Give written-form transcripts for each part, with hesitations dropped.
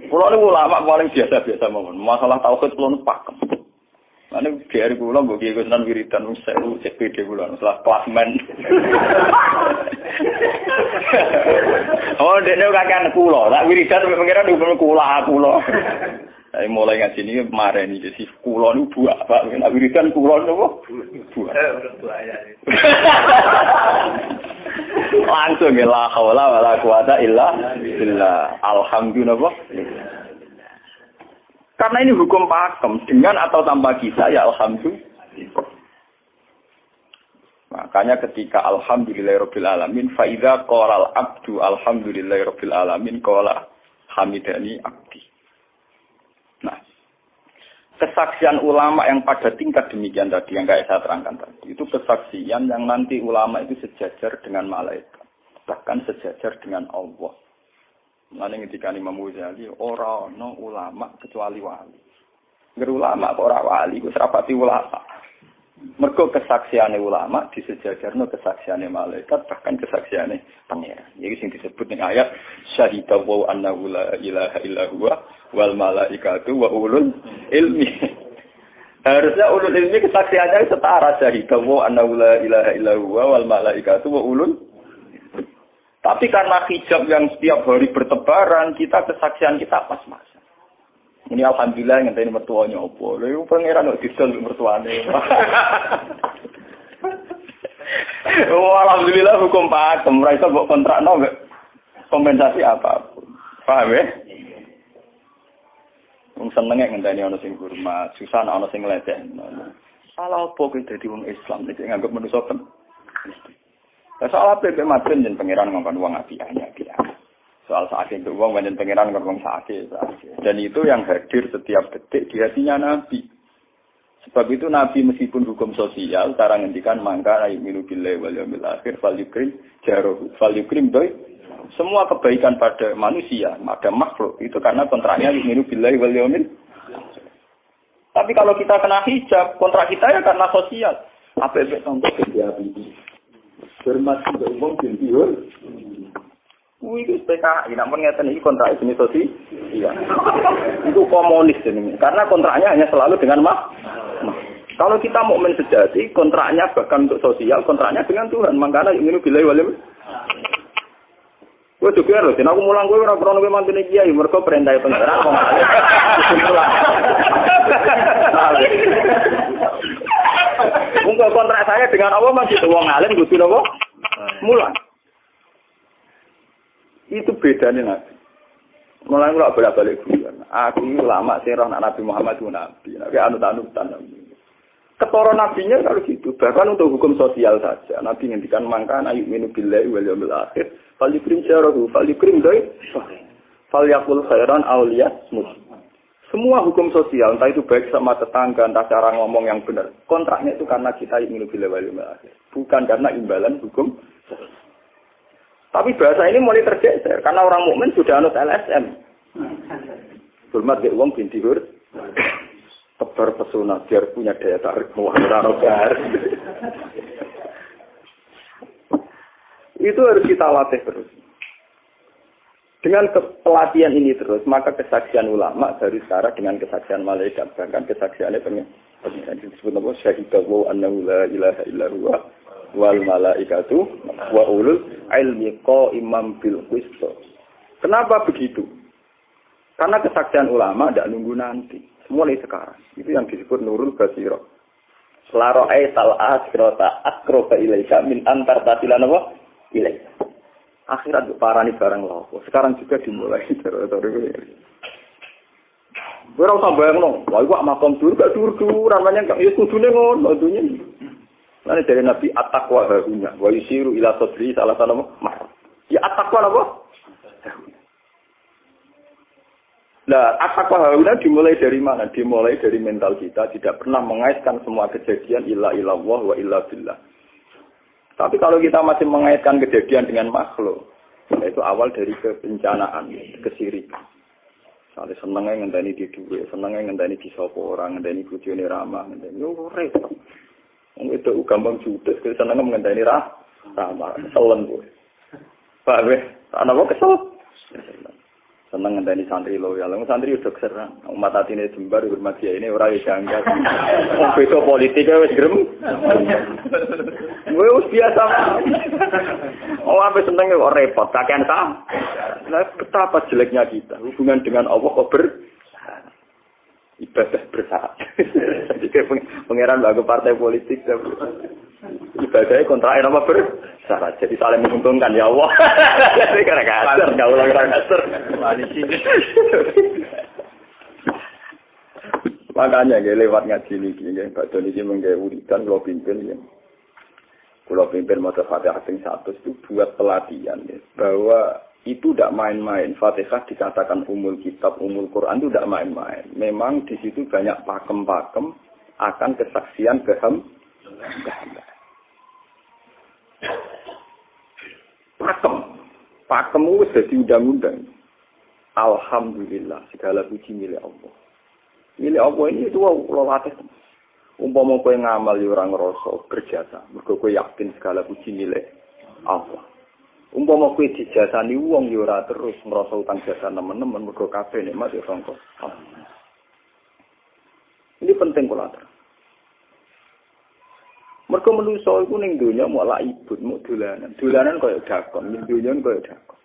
Kulo niku ulama paling biasa-biasa mawon. Masalah tauhid kulo pakem. Ane biar kula mbok iki kenan wiridan wis sewu CPD kula salah klasmen. Oh, dene kakean kula, tak wiridan pengiran dukun kula. Saya mulai ngaji ini kemarin ini si kula niku buak, Pak. Nek wiridan kula niku buak. Langsung ya la haula wala quwata illa billah. Alhamdulillah. Karena ini hukum pakem, dengan atau tanpa kisah ya alhamdulillah. Makanya ketika alhamdulillahirabbil alamin fa idza qala al-abdu alhamdulillahirabbil alamin qala hamidani abdi. Nah, kesaksian ulama yang pada tingkat demikian tadi yang kayak saya terangkan tadi, itu kesaksian yang nanti ulama itu sejajar dengan malaikat, bahkan sejajar dengan Allah. Mane ngendikane Imam Ghazali ora ana ulama kecuali wali. Ngger ulama kok ora wali, wis rapati ulama. Mergo kesaksiane ulama disejajarno kesaksiane malaikat bahkan kesaksiane pangeran. Iki sing disebut ning ayat syahida wa annahu la ilaha illa huwa wal malaikatu wa ulul ilmi. Harusnya ulul ilmi kesaksiannya setara syahida wa annahu la ilaha illa huwa wal malaikatu wa ulul. Tapi karena hijab yang setiap hari bertebaran, kita kesaksian kita pas-pasan. Ini alhamdulillah yang tadi mertuanya opo. Lalu pangeran kok didol mertuane. Oh, alhamdulillah hukum pakem. Ora iso mbok kontrakno kompensasi apapun. Paham ya? Wong senenge ngenteni ana sing hormat, susah ana sing ngledekno. Salah opo kuwi dadi wong Islam nek nganggep manusa kan. Soal apa yang materi dan pengiran ngomong uang apiahnya. Soal sakit itu uang dan pengiran ngomong sakit. Dan itu yang hadir setiap detik di hatinya Nabi. Sebab itu Nabi meskipun hukum sosial, cara ngendikan mangka ayat billahi wal yaumil akhir fal yukrim jaruh fal yukrim doi. Semua kebaikan pada manusia, pada makhluk itu karena kontraknya ayat billahi wal yaumil. Tapi kalau kita kena hijab, kontrak kita ya karena sosial. Apa yang contoh kerja ini? Hormat juga umum bintiur. Itu PKI, namun ngeten ini kontrak jenis sosial. Iya. Itu komunis ini. Karena kontraknya hanya selalu dengan kalau kita mukmin sejati, kontraknya bahkan untuk sosial, kontraknya dengan Tuhan. Makanya ini bilai walim. Gue juga loh, aku mulang gue ora krono mantune kiai, mergo perintah pengeran wong alim. Untuk kontrak saya dengan Allah masih wong alim kudu napa? Mulang. Itu bedanya Nabi. Mulang ora bolak-balik guyon. Aku ulama sing roh Nabi Muhammad itu nabi. Nabi anut-anutan. Ketara nabinya kalau gitu, bahkan untuk hukum sosial saja. Nabi ngendikan mangkana yu'minu billahi wal yaumil akhir, fal yukrim jarahu, fal yukrim doi, fal yakul khairan awliyasmus. Semua hukum sosial, entah itu baik sama tetangga, entah cara ngomong yang benar. Kontraknya itu karena kita yu'minu billahi wal yaumil akhir, bukan karena imbalan hukum sosial. Tapi bahasa ini mulai tergeser, karena orang mukmin sudah anut LSM. Hormat ke uang binti hur. Tebar pesona biar punya daya tarik muharrar. Itu harus kita latih terus. Dengan pelatihan ini terus, maka kesaksian ulama dari sekarang dengan kesaksian malaikat, bahkan kesaksiannya pengen disebut apa? Syahidahu annahu la ilaha illa huwa wal malaikatu wa ulul ilmi qaiman bil qist. Kenapa begitu? Karena kesaksian ulama tidak nunggu nanti. Mulai sekarang. Itu yang disebut nurul basirah. Selaro'ai tal'as kirota akroba ilaika min antar tasilan apa? Ilaika. Akhirat parani barang lopo. Sekarang juga dimulai. Gue rasa bayang no. Wah, gue makam dur, gak dur. Namanya ya kudune ngono. Nanti dari Nabi at-taqwa harunya. Wa yusiru ila sodri salah satu nama. Ya at-taqwa apa? Nah, at-taqwa harunya dimulai dari mana? Dimulai dari mental kita. Tidak pernah mengaitkan semua kejadian illa illallah wa illa billah. Tapi kalau kita masih mengaitkan kejadian dengan makhluk, itu awal dari kebencanaan, kesirikan. Misalnya senengnya ngenteni di duwe, senengnya ngenteni di sopo orang, ngenteni bojone ramah, ngenteni repot. Itu gampang judes, senengnya ngenteni ramah, keselen gue. Paham ya? Anak gue kesel. Seneng ngenteni santri loyal. Santri udah keserang. Umat atine jembar hormat dia ini ora wis janggal. Wong beda politik wis grem. Wis biasa. Apa seneng kok repot, kakean sam. Nah, betapa jeleknya kita. Hubungan dengan Allah kok ibadah bersyarat. Jadi pangeran bagi partai politik ibadahnya kontra apa bersyarat. Jadi saling menguntungkan ya Allah. Jadi karena kasar, kalau lagi kasar. Makanya lewat ngaji ini, Pak Doni ini menggawe wiridan, kalau pimpin ya. Kalau pimpin mata Fatihah yang 100 itu buat pelatihan ya, bahwa itu tidak main-main. Fatihah dikatakan umul kitab, umul Quran itu tidak main-main. Memang di situ banyak pakem-pakem akan kesaksian kehamba. Pakem itu jadi undang-undang. Alhamdulillah, segala puji milik Allah. Milik Allah ini itu Allah latih. Umpama kowe ngamal ya ora ngrasa berjasa, mergo kowe yakin segala puji milik Allah. Umpama kowe dijasani wong ya ora terus merasa utang jasa nemen-nemen mergo kabeh nikmat ya sangka Allah. Ini penting kula atur. Mergo manusa iku ning donya malah ibut muk dolanan. Dolanan koyo dakon, ning donya koyo dakon.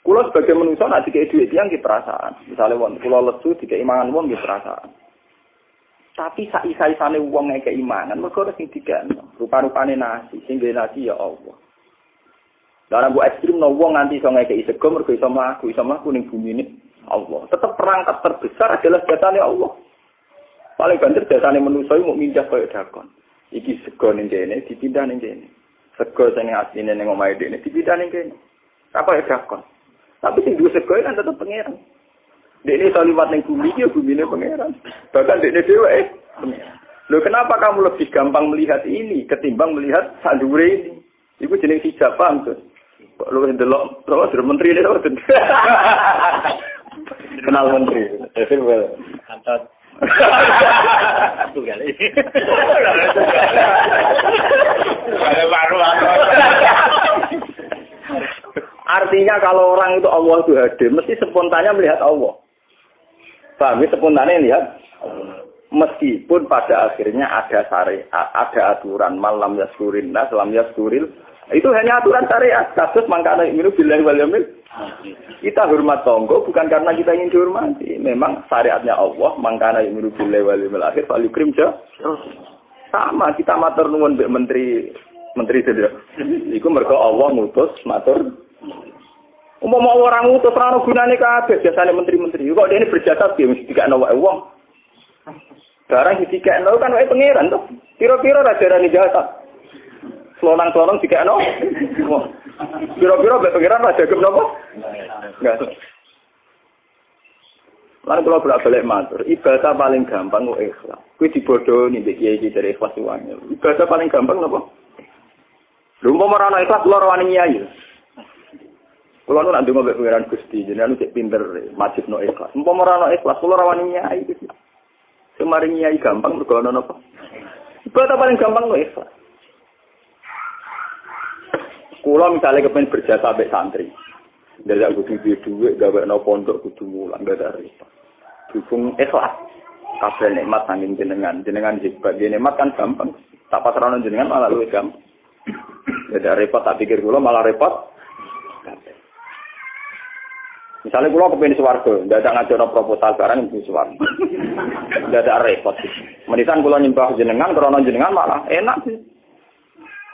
Kula sebagai manusa nek dikek dhuwit tiyang ki perasaan. Misale wong kula lesu dikek imangan wong ki perasaan. Tapi saisa-isane wong ngekek imangan mergo sing dikekno. Rupa-rupane nasi, sing ngene nasi ya Allah. Dalam bu ekstrim no wong nganti iso ngekeki sego mergo iso mlaku ning bumi ini Allah. Tetap perangkat terbesar adalah jasane Allah. Paling banter jasane manusa mau mindah koyo dakon. Iki sego ning kene dipindah ning kene. Sego sing asline ning omahe dene dipindah ning kene. Apa ya dakon. Tapi sing duwe sego kan tetep pangeran. Dene iso liwat ning bumi iki bumine pangeran. Bahkan dene dhewe pangeran. Loh kenapa kamu lebih gampang melihat ini ketimbang melihat sadure ini? Iku jeneng hijab paham tuh. Kok lu ndelok terus menteri ini terus. Kenal menteri. Kantor. Itu kali. Artinya kalau orang itu Allah itu hadir, mesti spontannya melihat Allah. Paham ya, spontannya lihat Allah. Meskipun pada akhirnya ada syariat, ada aturan malam yaskurin nas, lam yaskuril. Itu hanya aturan syariat. Kasus mangkana miru billahi wal yaumil. Kita hormat tonggo bukan karena kita ingin dihormati. Memang syariatnya Allah mangkana miru billahi wal yaumil akhir fal yukrim ja. Sama kita matur nuwun mbek menteri sedaya. Iku mergo Allah ngutus matur. Umpama orang ngutus ora ono gunane kabeh jasane menteri-menteri. Kok dene berjasa piye mesti dikakno wae wong. Barang dikakno kan wae pangeran to. Kira-kira ra darani jasa. Selonang-selonang dikakno. Kira-kira pangeran ra jagem napa? Enggak. Lan kula bolak-balik matur, ibadah paling gampang kok ikhlas. Kuwi dibodohi mbek kiai dari ikhlas wae. Ibadah paling gampang napa? Lha umpama ora ana ikhlas kula ora wani nyai. Kula nu nak ndonga mbek pangeran Gusti, jenengan cek pinter majibno ikhlas. Umpama ora ana ikhlas kula ora wani nyai iki. Semaring nyai gampang mergo ana napa? Ibadah paling gampang kok ikhlas. Kula misale kepen berjasa mbek santri. Ndak kudu duwe gawekno pondok kudu mulang ndak ada repot. Dukung ikhlas. Kabeh nikmat saking jenengan hebat. Nikmat kan gampang. Tak pasrahno jenengan malah luwih gampang. Ndak repot tak pikir kula malah repot. Misalnya kula kepengin swarga, ndak ada ngajono proposal barang ibu swarga. Ndak ada repot. Menisan kula nyembah jenengan krana jenengan malah enak sih.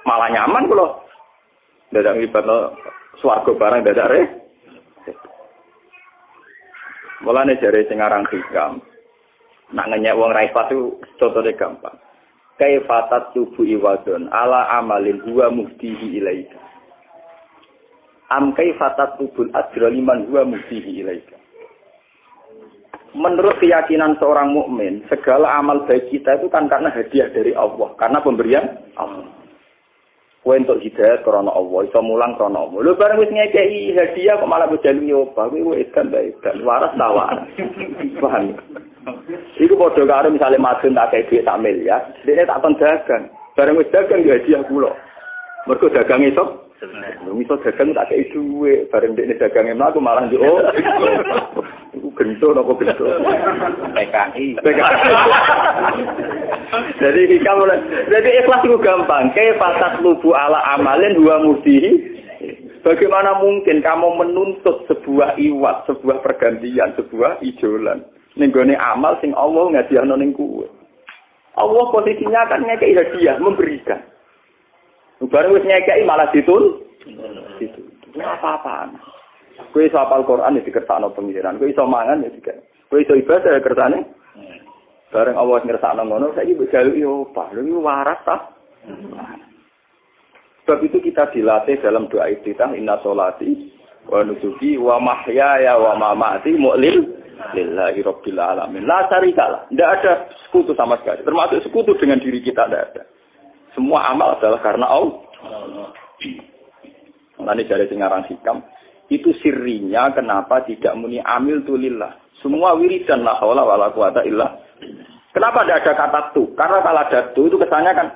Malah nyaman kula. Ndak ada ibadno swarga barang ndak ada repot. Mulane jare sing aran hikam. Nak ngenyek wong ra ikhlas itu contone gampang. Kaifatat tubu iwadon ala amalin huwa muftihi ilaika. Am kaifatat tubul ajra liman huwa muftihi ilaika. Menurut keyakinan seorang mukmin, segala amal baik kita itu kan karena hadiah dari Allah, karena pemberian Allah. Kowe entuk hidayah karena Allah, iso mulang karena Allah. Lho bareng wis ngekeki hadiah kok malah bojalu nyoba, kowe wis kan bae dan waras tawar. Paham? Iku padha karo misale madun tak kei dhuwit sak miliar, dene tak kon dagang. Bareng wis dagang ya hadiah kula. Mergo dagang iso Misal dagang tak kei duwe, bareng dekne dagang emang aku malah yo. Iku gento napa gento. PKI. Jadi ikhlas itu gampang. Fatat lubu ala amalin huwa mudihi. Bagaimana mungkin kamu menuntut sebuah iwat, sebuah pergantian, sebuah ijolan ning gone amal sing Allah ngadiahno ning kuwe. Allah posisinya kan ngekei hadiah, memberikan. Bareng wis ngekei malah ditul. Itu. Apa-apaan. Kowe iso hafal Quran ya dikersakno pengiran, kowe iso mangan ya dikersakno. Kowe iso ibadah ya kersane. Bareng Allah ngersakno ngono, saiki mbok jaluki opah, lho waras ta. Sebab itu kita dilatih dalam doa iftitah inna sholati wa nusuki wa mahyaya wa mamati lillahi rabbil alamin. La syarikalah. Tidak ada sekutu sama sekali. Termasuk sekutu dengan diri kita tidak ada. Semua amal adalah karena Allah. Nanti dari Singarang Hikam itu sirinya kenapa tidak muni amil tulillah. Semua wiridan la haula wala quwata illa. Kenapa tidak ada kata tu? Karena kalau ada tu itu kesannya kan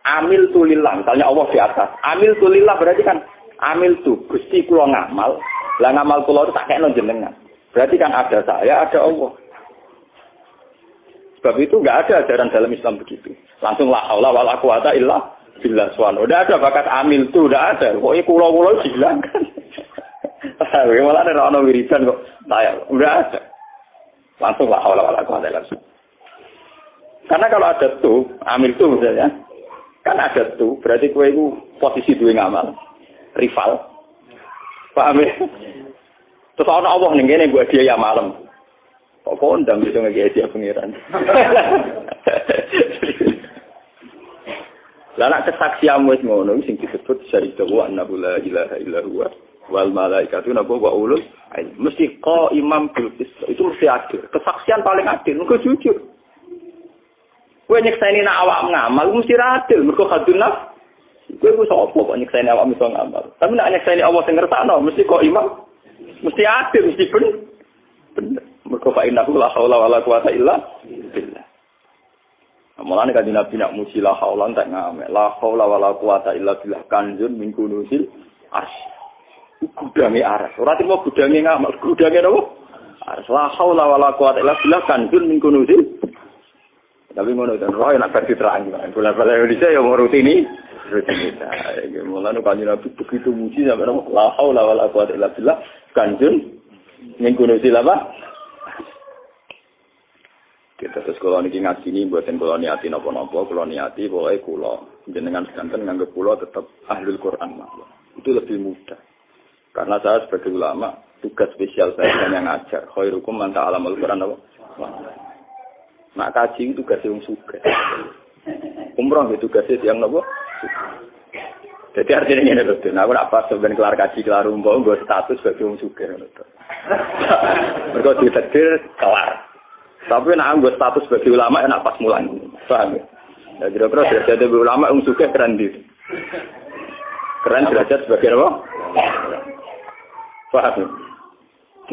amil tulillah, misalnya Allah di atas. Amil tulillah berarti kan amil tu, Gusti kula ngamal. Lah ngamal kula itu tak kena jenengan. Berarti kan ada saya, ada Allah. Sebab itu enggak ada ajaran dalam Islam begitu. Langsung la haula wala quwata illa billah subhanahu. Enggak ada bakat amil tu, enggak ada. Pokoke kula-kula dihilangkan. Malah ada ono wiridan kok. Saya enggak ada. Langsung la haula wala quwata illa billah. Karena kalau ada tu, amil tu misalnya kan ada tuh, berarti kowe iku posisi duwe ngamal. Rival. Paham ya? Terus ana Allah ning kene mbok hadiah ya malam. Kok kondang iso ngeki hadiah pengiran. Lah nek kesaksian wis ngono sing disebut syahida wa anna la ilaha illa huwa wal malaikatu wa ulul mesti imam bil qist. Itu mesti adil. Kesaksian paling adil mergo jujur. Kowe nyekseni nak awak ngamal mesti adil, mergo hadun nafs. Kowe ku sapa kok nyekseni awak iso ngamal. Tapi nek nyekseni Allah sing ngersakno mesti kok imam. Mesti adil, mesti bener. Mergo fa inna la haula wala quwata illa billah. Mulane kan Nabi nak muji la haula tak ngamek. La haula wala quwata illa billah kanjun min kunusil asy. Gudange aras. Ora timo gudange ngamal, gudange napa? Aras la haula wala quwata illa billah kanjun min kunusil. Tapi ngono dan roh nak versi terang. Bola-bola Indonesia yang rutini. Mulane kan Nabi begitu muji sampai nama la haula wala quwata illa billah kanjun ning kono silapa. Kita terus kalau niki ngaji ini buatin kalau niati napa-napa, kalau niati pokoke kula jenengan sedanten nganggep kula tetap ahlul Quran mawon. Itu lebih mudah. Karena saya sebagai ulama tugas spesial saya hanya ngajar. Khairukum man ta'alamul Quran apa? Nak kaji itu tugas yang sugih. Umroh itu tugasnya yang nopo. Jadi artinya ini loh, aku nak pas sebenarnya kelar kaji kelar umroh, gue status sebagai orang sugih. Mereka ditetir kelar. Tapi nak gue status sebagai ulama, nak pas mulan. Paham ya? Ya kira-kira derajat sebagai ulama, orang sugih keren gitu. Keren derajat sebagai apa? Paham ya?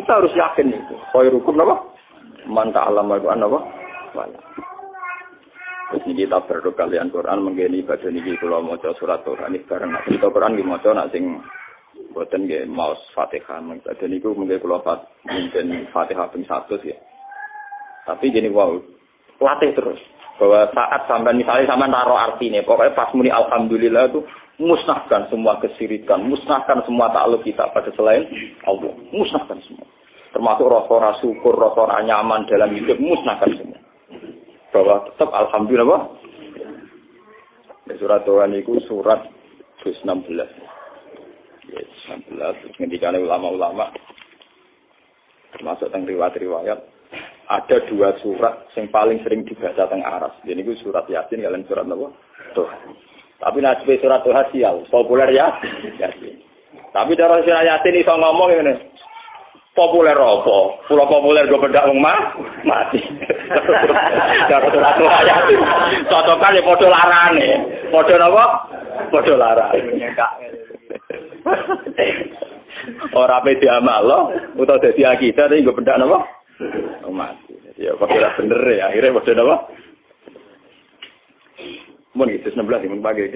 Kita harus yakin itu. Khairukum apa? Man ta'allama al-Qur'an apa? Wala. Terus ini kita berdoa kalian Quran menggeni ibadah niki kula maca surat Quran iki bareng nek kita Quran nggih maca nek sing mboten nggih maos Fatihah ibadah niku mengke kula mungkin Fatihah ping 100 ya. Tapi gini wow, latih terus bahwa saat sampai misalnya sampean taruh artine pokoknya pas muni alhamdulillah itu musnahkan semua kesyirikan, musnahkan semua takluk kita pada selain Allah, musnahkan semua. Termasuk rasa syukur, rasa nyaman dalam hidup musnahkan semua. Bahwa tetap alhamdulillah apa? Surat Tuhan itu surat 16. Yes, 16. Ketika ulama-ulama termasuk tentang riwayat-riwayat ada dua surat yang paling sering dibaca tentang aras. Jadi itu surat Yasin kalian surat apa? Tuhan. Tapi nasib surat Tuhan sial populer ya. Yasin. Tapi cara surat Yasin iso ngomong ngene. Populer apa? Pulau populer gue bedak wong mati. Cara surat Yasin. Cocokan ya padha larane. Padha napa? Padha larane. Ora pede amal lo, utawa dadi akidah tapi gue bedak napa? Mati. Ya padha bener ya. Akhirnya padha napa? Mun itu 16 mun pagi.